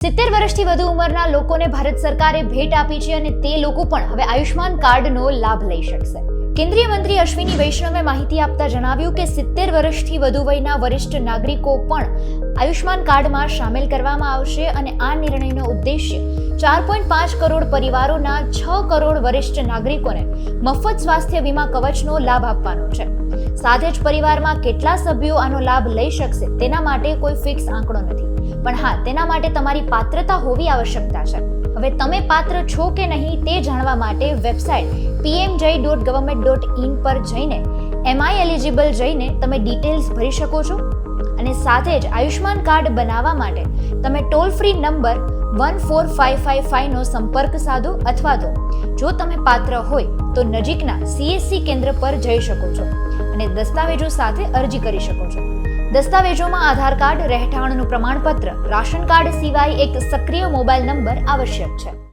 70 વર્ષથી વધુ ઉંમરના લોકોને ભારત સરકારે ભેટ આપી છે અને તે લોકો પણ હવે આયુષ્માન કાર્ડનો લાભ લઈ શકશે. કેન્દ્રીય મંત્રી અશ્વિની વૈષ્ણવે માહિતી આપતા જણાવ્યું કે 70 વર્ષથી વધુ વયના વરિષ્ઠ નાગરિકો પણ આયુષ્માન કાર્ડમાં સામેલ કરવામાં આવશે અને આ નિર્ણયનો ઉદ્દેશ્ય 4.5 કરોડ પરિવારોના 6 કરોડ વરિષ્ઠ નાગરિકોને મફત સ્વાસ્થ્ય વીમા કવચનો લાભ આપવાનો છે. સાથે જ પરિવારમાં કેટલા સભ્યો આનો લાભ લઈ શકશે તેના માટે કોઈ ફિક્સ આંકડો નથી, પણ હા, તેના માટે તમારી પાત્રતા હોવી આવશ્યકતા છે. હવે તમે પાત્ર છો કે નહીં તે જાણવા માટે વેબસાઇટ pmj.government.in પર જઈને એમ આઈ એલિજિબલ જઈને તમે ડિટેલ્સ ભરી શકો છો. અને સાથે જ આયુષ્માન કાર્ડ બનાવવા માટે તમે ટોલ ફ્રી નંબર 14555 નો સંપર્ક સાધો અથવા તો જો તમે પાત્ર હોય તો નજીકના CSC કેન્દ્ર પર જઈ શકો છો અને દસ્તાવેજો સાથે અરજી કરી શકો છો. દસ્તાવેજોમાં આધાર કાર્ડ, રહેઠાણનું પ્રમાણપત્ર, રાશન કાર્ડ સિવાય એક સક્રિય મોબાઈલ નંબર આવશ્યક છે.